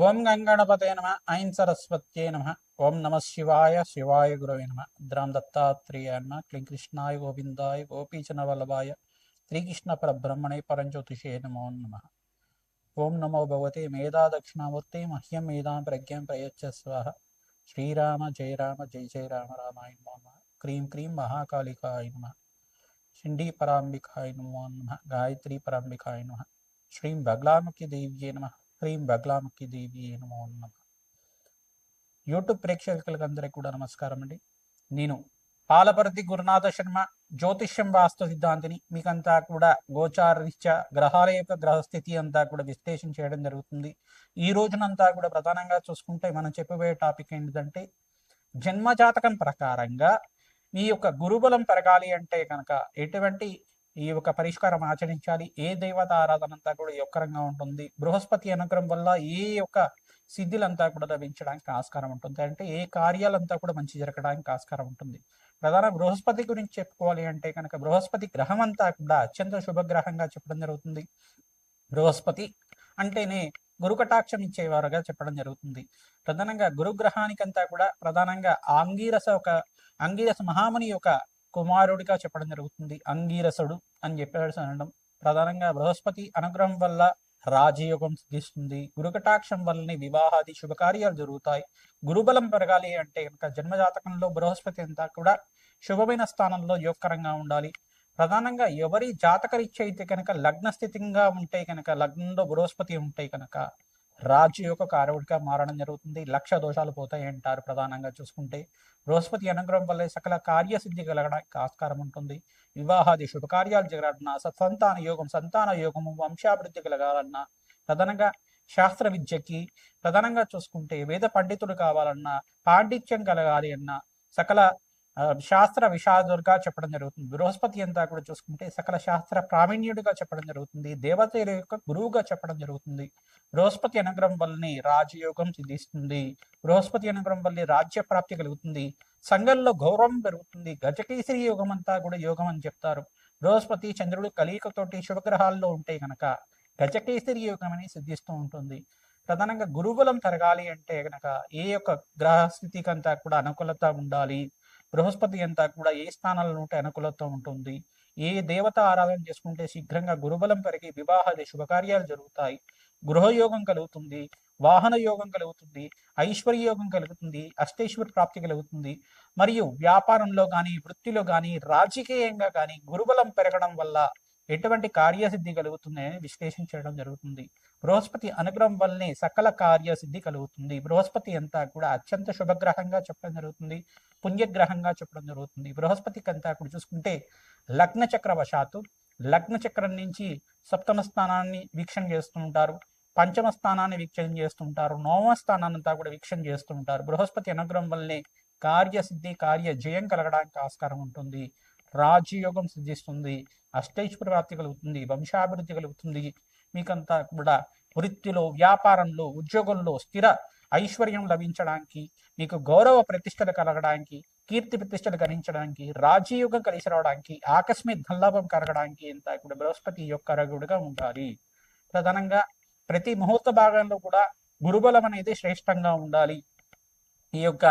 ఓం గంగణపతే నమ ఐం సరస్వత్యే నమ ఓం నమ శివాయ శివాయ గురవే నమ ద్రాం దత్తాత్రేయ నమ క్లీం కృష్ణాయ గోవిందాయ గోపీచన వల్లభాయ శ్రీకృష్ణ పరబ్రహ్మణే పరంజ్యోతిషే నమో నమ. ఓం నమో భగవతే మేధా దక్షిణామూర్తే మహ్యం మేధాం ప్రజ్ఞం ప్రయచ్చ స్వాహ. శ్రీరామ జయ రామ జయ జయ రామ రామాయ నమో నమ. క్రీం క్రీం మహాకాళికాయ నమ. షిండీ పరాంబికాయ నమో నమ. గాయత్రీ పరాంబికాయ నమ. శ్రీం బగ్లాముఖి దేవ్యే నమ. హ్రీం బగ్లాముఖి దేవి నమో నమః. యూట్యూబ్ ప్రేక్షకులకు అందరికీ కూడా నమస్కారం అండి. నేను పాలపర్తి గురునాథ శర్మ, జ్యోతిష్యం వాస్తు సిద్ధాంతిని. మీకంతా కూడా గోచారరీత్యా గ్రహాల యొక్క గ్రహస్థితి అంతా కూడా విశ్లేషణ చేయడం జరుగుతుంది. ఈ రోజునంతా కూడా ప్రధానంగా చూసుకుంటే మనం చెప్పబోయే టాపిక్ ఏంటంటే, జన్మజాతకం ప్రకారంగా మీ యొక్క గురుబలం పెరగాలి అంటే కనుక ఎటువంటి ఈ యొక్క పరిష్కారం ఆచరించాలి, ఏ దేవత ఆరాధన అంతా కూడా యొక్కరంగా ఉంటుంది, బృహస్పతి అనుగ్రహం వల్ల ఏ యొక్క సిద్ధులంతా కూడా లభించడానికి ఆస్కారం ఉంటుంది, అంటే ఏ కార్యాలంతా కూడా మంచి జరగడానికి ఆస్కారం ఉంటుంది. ప్రధాన బృహస్పతి గురించి చెప్పుకోవాలి అంటే కనుక బృహస్పతి గ్రహం అంతా కూడా అత్యంత శుభగ్రహంగా చెప్పడం జరుగుతుంది. బృహస్పతి అంటేనే గురు కటాక్షం ఇచ్చేవారుగా చెప్పడం జరుగుతుంది. ప్రధానంగా గురుగ్రహానికంతా కూడా ప్రధానంగా అంగీరస మహాముని యొక్క కుమారుడిగా చెప్పడం జరుగుతుంది. అంగీరసుడు అని చెప్పేసి అనడం. ప్రధానంగా బృహస్పతి అనుగ్రహం వల్ల రాజయోగం సిద్ధిస్తుంది. గురుకటాక్షం వల్లనే వివాహాది శుభకార్యాలు జరుగుతాయి. గురుబలం పెరగాలి అంటే కనుక జన్మజాతకంలో బృహస్పతి అంతా కూడా శుభమైన స్థానంలో యోగకరంగా ఉండాలి. ప్రధానంగా ఎవరి జాతకరీత్యా అయితే కనుక లగ్న స్థితిగా ఉంటే కనుక, లగ్నంలో బృహస్పతి ఉంటే కనుక రాజయోగ కారకుడిగా మారడం జరుగుతుంది. లక్ష దోషాలు పోతాయి అంటారు. ప్రధానంగా చూసుకుంటే బృహస్పతి అనుగ్రహం వల్ల సకల కార్యసిద్ధి కలగడానికి ఆస్కారం ఉంటుంది. వివాహాది శుభకార్యాలు జరగాలన్నా, సంతాన యోగము, వంశాభివృద్ధి కలగాలన్నా, ప్రధానంగా శాస్త్ర విద్యకి, ప్రధానంగా చూసుకుంటే వేద పండితుడు కావాలన్నా, పాండిత్యం కలగాలి అన్నా, సకల శాస్త్ర విషాదుడుగా చెప్పడం జరుగుతుంది. బృహస్పతి అంతా కూడా చూసుకుంటే సకల శాస్త్ర ప్రావీణ్యుడిగా చెప్పడం జరుగుతుంది. దేవతల యొక్క గురువుగా చెప్పడం జరుగుతుంది. బృహస్పతి అనుగ్రహం వల్లనే రాజయోగం సిద్ధిస్తుంది. బృహస్పతి అనుగ్రహం వల్లే రాజ్య ప్రాప్తి కలుగుతుంది. సంఘంలో గౌరవం పెరుగుతుంది. గజకేసరి యోగం అంతా కూడా యోగం అని చెప్తారు. బృహస్పతి చంద్రుడు కలియుగతోటి శుభగ్రహాల్లో ఉంటే కనుక గజకేసరి యోగం అని సిద్ధిస్తూ ఉంటుంది. ప్రధానంగా గురుబలం తరగాలి అంటే కనుక ఏ యొక్క గ్రహస్థితికి అంతా కూడా అనుకూలత ఉండాలి. బృహస్పతి అంతా కూడా ఏ స్థానాల్లో ఉంటే అనుకూలత ఉంటుంది, ఏ దేవత ఆరాధన చేసుకుంటే శీఘ్రంగా గురుబలం పెరిగి వివాహాది శుభకార్యాలు జరుగుతాయి, గృహయోగం కలుగుతుంది, వాహన యోగం కలుగుతుంది, ఐశ్వర్య యోగం కలుగుతుంది, అష్టైశ్వర్య ప్రాప్తి కలుగుతుంది. మరియు వ్యాపారంలో కానీ, వృత్తిలో కానీ, రాజకీయంగా కానీ గురుబలం పెరగడం వల్ల ఎటువంటి కార్యసిద్ధి కలుగుతుందని విశ్లేషణ చేయడం జరుగుతుంది. బృహస్పతి అనుగ్రహం వల్లనే సకల కార్యసిద్ధి కలుగుతుంది. బృహస్పతి అంతా కూడా అత్యంత శుభగ్రహంగా చెప్పడం జరుగుతుంది, పుణ్యగ్రహంగా చెప్పడం జరుగుతుంది. బృహస్పతికి అంతా కూడా చూసుకుంటే లగ్న చక్రవశాత్తు లగ్న చక్రం నుంచి సప్తమ స్థానాన్ని వీక్షణ చేస్తుంటారు, పంచమ స్థానాన్ని వీక్షణ చేస్తుంటారు, నవమ స్థానాన్ని అంతా కూడా వీక్షణ చేస్తుంటారు. బృహస్పతి అనుగ్రహం వల్లనే కార్యసిద్ధి, కార్య జయం కలగడానికి ఆస్కారం ఉంటుంది. రాజయోగం సిద్ధిస్తుంది, అష్టైశ్వర్య ప్రాప్తి కలుగుతుంది, వంశాభివృద్ధి కలుగుతుంది. మీకంతా కూడా వృత్తిలో, వ్యాపారంలో, ఉద్యోగంలో స్థిర ఐశ్వర్యం లభించడానికి, మీకు గౌరవ ప్రతిష్టలు కలగడానికి, కీర్తి ప్రతిష్టలు గణించడానికి, రాజయోగం కలిసి రావడానికి, ఆకస్మిక ధనలాభం కలగడానికి అంతా కూడా బృహస్పతి యొక్క రగుడుగా ఉండాలి. ప్రధానంగా ప్రతి ముహూర్త భాగంలో కూడా గురుబలం అనేది శ్రేష్టంగా ఉండాలి. ఈ యొక్క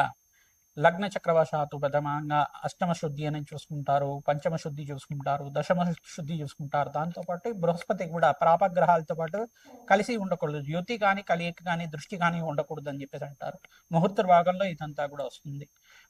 లగ్న చక్రవశాత్తు ప్రథమంగా అష్టమ శుద్ధి అని చూసుకుంటారు, పంచమ శుద్ధి చూసుకుంటారు, దశమ శుద్ధి చూసుకుంటారు. దాంతోపాటు బృహస్పతి కూడా ప్రాపగ్రహాలతో పాటు కలిసి ఉండకూడదు, యుతి కానీ కలియక కానీ దృష్టి కానీ ఉండకూడదు అని చెప్పేసి అంటారు. ముహూర్త భాగంలో ఇదంతా కూడా వస్తుంది.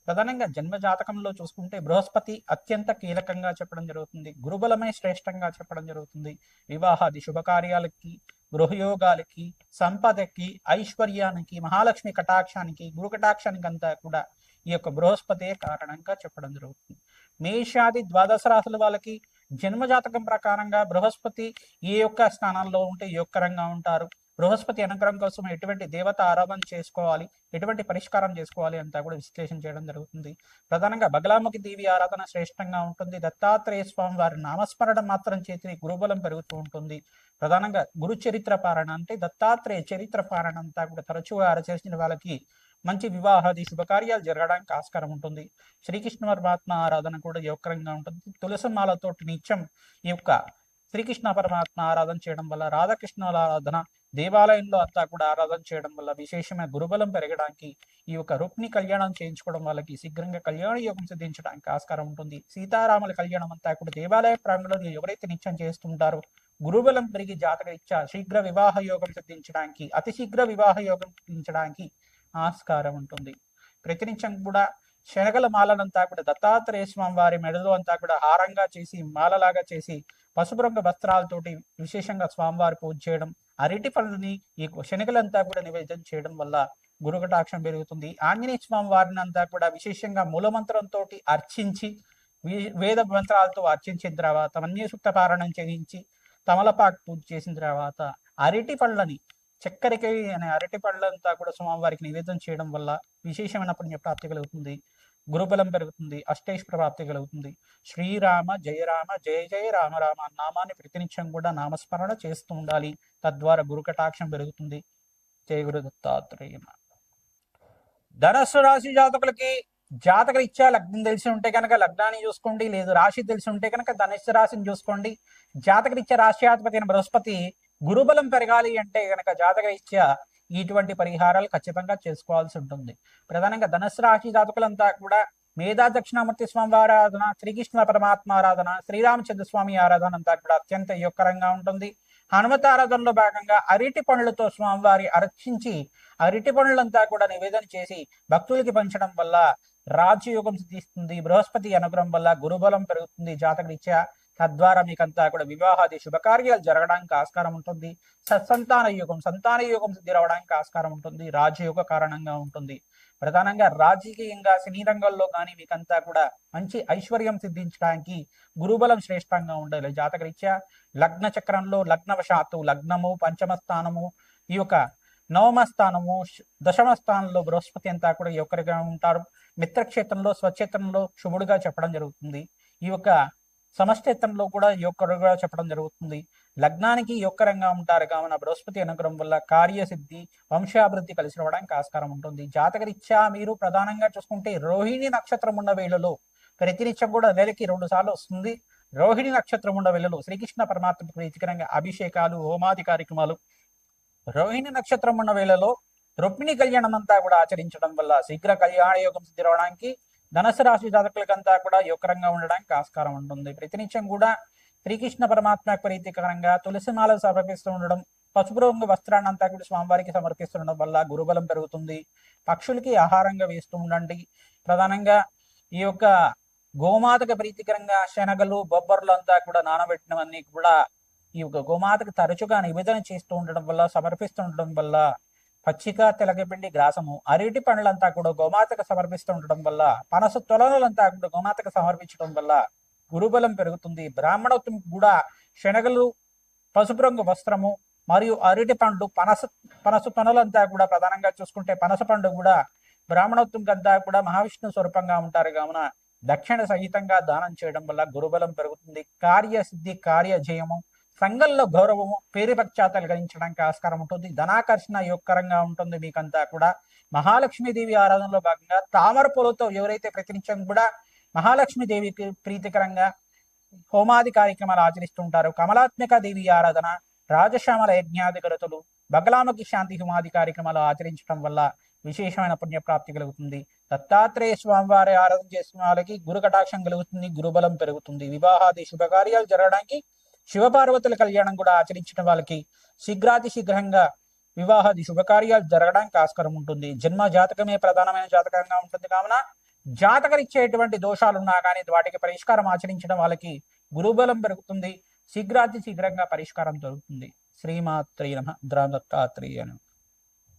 ప్రధానంగా జన్మ జాతకంలో చూసుకుంటే బృహస్పతి అత్యంత కీలకంగా చెప్పడం జరుగుతుంది. గురుబలమే శ్రేష్టంగా చెప్పడం జరుగుతుంది. వివాహాది శుభకార్యాలకి, గృహయోగాలకి, సంపదకి, ఐశ్వర్యానికి, మహాలక్ష్మి కటాక్షానికి, గురు కటాక్షానికి అంతా కూడా ఈ యొక్క బృహస్పతే కారణంగా చెప్పడం జరుగుతుంది. మేషాది ద్వాదశ రాశుల వాళ్ళకి జన్మజాతకం ప్రకారంగా బృహస్పతి ఏ యొక్క స్థానాల్లో ఉంటే యోగకరంగా ఉంటారు, బృహస్పతి అనుగ్రహం కోసం ఎటువంటి దేవత ఆరాధన చేసుకోవాలి, ఎటువంటి పరిష్కారం చేసుకోవాలి అంతా కూడా విశ్లేషణ చేయడం జరుగుతుంది. ప్రధానంగా బగలాముఖి దేవి ఆరాధన శ్రేష్టంగా ఉంటుంది. దత్తాత్రేయ స్వామి వారి నామస్మరణ మాత్రం చేతి గురుబలం పెరుగుతూ ఉంటుంది. ప్రధానంగా గురు చరిత్ర పారాయణ అంటే దత్తాత్రేయ చరిత్ర పారాయణ అంతా కూడా తరచుగా చేసిన వాళ్ళకి మంచి వివాహాది శుభకార్యాలు జరగడానికి ఆస్కారం ఉంటుంది. శ్రీకృష్ణ పరమాత్మ ఆరాధన కూడా యోగకరంగా ఉంటుంది. తులసిమాలతోటి నిత్యం ఈ యొక్క శ్రీకృష్ణ పరమాత్మ ఆరాధన చేయడం వల్ల, రాధాకృష్ణుల ఆరాధన, దేవాలయంలో అంతా కూడా ఆరాధన చేయడం వల్ల విశేషమైన గురుబలం పెరగడానికి ఈ యొక్క రుక్ని కళ్యాణం చేయించుకోవడం వాళ్ళకి శీఘ్రంగా కళ్యాణ యోగం సిద్ధించడానికి ఆస్కారం ఉంటుంది. సీతారాముల కళ్యాణం అంతా కూడా దేవాలయ ప్రాంగణంలో ఎవరైతే నిత్యం చేస్తుంటారో గురుబలం పెరిగి జాతకరీత్యా శీఘ్ర వివాహ యోగం సిద్ధించడానికి, అతి శీఘ్ర వివాహ యోగం సిద్ధించడానికి ఆస్కారం ఉంటుంది. ప్రతినిత్యం కూడా శనగల మాలనంతా కూడా దత్తాత్రేయ స్వామి వారి మెడలో అంతా కూడా హారంగా చేసి మాలలాగా చేసి పసుపు రంగు వస్త్రాలతోటి విశేషంగా స్వామివారి పూజ చేయడం, అరటి పళ్ళని ఈ శనగలంతా కూడా నివేదన చేయడం వల్ల గురుకటాక్షం పెరుగుతుంది. ఆంజనేయ స్వామి వారిని అంతా కూడా విశేషంగా మూలమంత్రంతో అర్చించి వేద మంత్రాలతో అర్చించిన తర్వాత మన్యసూక్త పారాయణం చేయించి తమలపాకు పూజ చేసిన తర్వాత అరటి పళ్ళని చక్కెరకి అనే అరటి పళ్ళంతా కూడా స్వామివారికి నివేదన చేయడం వల్ల విశేషమైన పుణ్య ప్రాప్తి కలుగుతుంది, గురుబలం పెరుగుతుంది, అష్టైశ్వర ప్రాప్తి కలుగుతుంది. శ్రీరామ జయ రామ జయ జయ రామ రామ నామాన్ని ప్రతినిత్యం కూడా నామస్మరణ చేస్తూ ఉండాలి. తద్వారా గురుకటాక్షం పెరుగుతుంది. జయ గురు దత్తాత్రేయ. ధనస్సు రాశి జాతకులకి జాతకరీత్యా లగ్నం తెలిసి ఉంటే కనుక లగ్నాన్ని చూసుకోండి, లేదు రాశి తెలిసి ఉంటే కనుక ధనుస్సు రాశిని చూసుకోండి. జాతకరీత్యా రాశ్యాధిపతి అయిన బృహస్పతి గురుబలం పెరగాలి అంటే కనుక జాతకరీత్యా ఇటువంటి పరిహారాలు ఖచ్చితంగా చేసుకోవాల్సి ఉంటుంది. ప్రధానంగా ధనుస్సు రాశి జాతకులంతా కూడా మేధా దక్షిణామూర్తి స్వామి ఆరాధన, శ్రీకృష్ణ పరమాత్మ ఆరాధన, శ్రీరామచంద్ర స్వామి ఆరాధన అంతా కూడా అత్యంత యోగకరంగా ఉంటుంది. హనుమత ఆరాధనలో భాగంగా అరటి పండ్లతో స్వామివారి అర్చించి అరటి పండ్లంతా కూడా నివేదన చేసి భక్తులకి పంచడం వల్ల రాజయోగం సిద్ధిస్తుంది. బృహస్పతి అనుగ్రహం వల్ల గురుబలం పెరుగుతుంది జాతకరీత్యా. తద్వారా మీకంతా కూడా వివాహాది శుభకార్యాలు జరగడానికి ఆస్కారం ఉంటుంది. సంతాన యోగం సిద్ధి రావడానికి ఆస్కారం ఉంటుంది. రాజయోగ కారణంగా ఉంటుంది. ప్రధానంగా రాజకీయంగా సినీ రంగంలో కానీ మీకంతా కూడా మంచి ఐశ్వర్యం సిద్ధించడానికి గురుబలం శ్రేష్టంగా ఉండాలి జాతకరీత్యా. లగ్న చక్రంలో లగ్నవశాత్తు లగ్నము, పంచమ స్థానము, ఈ యొక్క నవమ స్థానము, దశమ స్థానంలో బృహస్పతి అంతా కూడా యొక్కరిగా ఉంటారు. మిత్రక్షేత్రంలో స్వక్షేత్రంలో శుభుడుగా చెప్పడం జరుగుతుంది. ఈ యొక్క సమక్షేత్రంలో కూడా యొక్కరుగా చెప్పడం జరుగుతుంది. లగ్నానికి యొక్కరంగా ఉంటారు కావున బృహస్పతి అనుగ్రహం వల్ల కార్యసిద్ధి, వంశాభివృద్ధి కలిసి రావడానికి ఆస్కారం ఉంటుంది. జాతకరీత్యా మీరు ప్రధానంగా చూసుకుంటే రోహిణి నక్షత్రం ఉన్న వేళలో ప్రతినిత్యం కూడా నెలకి 2 సార్లు వస్తుంది. రోహిణి నక్షత్రం ఉన్న వేళలో శ్రీకృష్ణ పరమాత్మ ప్రీతికరంగా అభిషేకాలు, హోమాది కార్యక్రమాలు, రోహిణి నక్షత్రం ఉన్న వేళలో రుక్మిణి కళ్యాణం అంతా కూడా ఆచరించడం వల్ల శీఘ్ర కళ్యాణ యోగం సిద్ధి రావడానికి, ధనుసు రాశి జాతకులకంతా కూడా యోగకరంగా ఉండడానికి ఆస్కారం ఉంటుంది. ప్రతినిత్యం కూడా శ్రీకృష్ణ పరమాత్మ ప్రీతికరంగా తులసిమాల సమర్పిస్తూ ఉండడం, పసుపు రంగు వస్త్రాన్ని అంతా కూడా స్వామివారికి సమర్పిస్తుండడం వల్ల గురుబలం పెరుగుతుంది. పక్షులకి ఆహారంగా వేస్తూ ఉండండి. ప్రధానంగా ఈ యొక్క గోమాతకు ప్రీతికరంగా శనగలు, బొబ్బర్లు అంతా కూడా నానబెట్టినవన్నీ కూడా ఈ యొక్క గోమాతకు తరచుగా నివేదన చేస్తూ ఉండడం వల్ల, సమర్పిస్తూ ఉండడం వల్ల పచ్చిక, తెలగపిండి, గ్రాసము, అరటి పండ్లంతా కూడా గోమాతకు సమర్పిస్తూ ఉండడం వల్ల, పనస తొలనలంతా కూడా గోమాతకు సమర్పించడం వల్ల గురుబలం పెరుగుతుంది. బ్రాహ్మణోత్తం కూడా శనగలు, పసుపు రంగు వస్త్రము మరియు అరటి పండ్లు, పనస తొనలంతా కూడా ప్రధానంగా చూసుకుంటే పనస పండు కూడా బ్రాహ్మణోత్తం అంతా కూడా మహావిష్ణు స్వరూపంగా ఉంటారు కావున దక్షిణ సహితంగా దానం చేయడం వల్ల గురుబలం పెరుగుతుంది. కార్యసిద్ధి, కార్యజయము, సంఘంలో గౌరవము, పేరు ప్రఖ్యాతలు గణించడానికి ఆస్కారం ఉంటుంది. ధనాకర్షణ యోగకరంగా ఉంటుంది. మీకంతా కూడా మహాలక్ష్మీదేవి ఆరాధనలో భాగంగా తామర పూలతో ఎవరైతే ప్రతినిత్యం కూడా మహాలక్ష్మీదేవికి ప్రీతికరంగా హోమాది కార్యక్రమాలు ఆచరిస్తుంటారు, కమలాత్మిక దేవి ఆరాధన, రాజశ్యామల యజ్ఞాది గరుతులు, బగలాముఖి శాంతి హోమాది కార్యక్రమాలు ఆచరించడం వల్ల విశేషమైన పుణ్యప్రాప్తి కలుగుతుంది. దత్తాత్రేయ స్వామివారి ఆరాధన చేసిన వాళ్ళకి గురు కటాక్షం కలుగుతుంది, గురుబలం పెరుగుతుంది. వివాహాది శుభకార్యాలు జరగడానికి, శివపార్వతుల కళ్యాణం కూడా ఆచరించిన వాళ్ళకి శీఘ్రాతి శీఘ్రంగా వివాహాది శుభకార్యాలు జరగడానికి ఆస్కారం ఉంటుంది. జన్మ జాతకమే ప్రధానమైన జాతకంగా ఉంటుంది కావున జాతకరిచ్చేటువంటి దోషాలున్నా కానీ వాటికి పరిష్కారం ఆచరించడం వాళ్ళకి గురుబలం పెరుగుతుంది. శీఘ్రాతి శీఘ్రంగా పరిష్కారం దొరుకుతుంది. శ్రీమాత్రే నమః. దత్తాత్రేయ.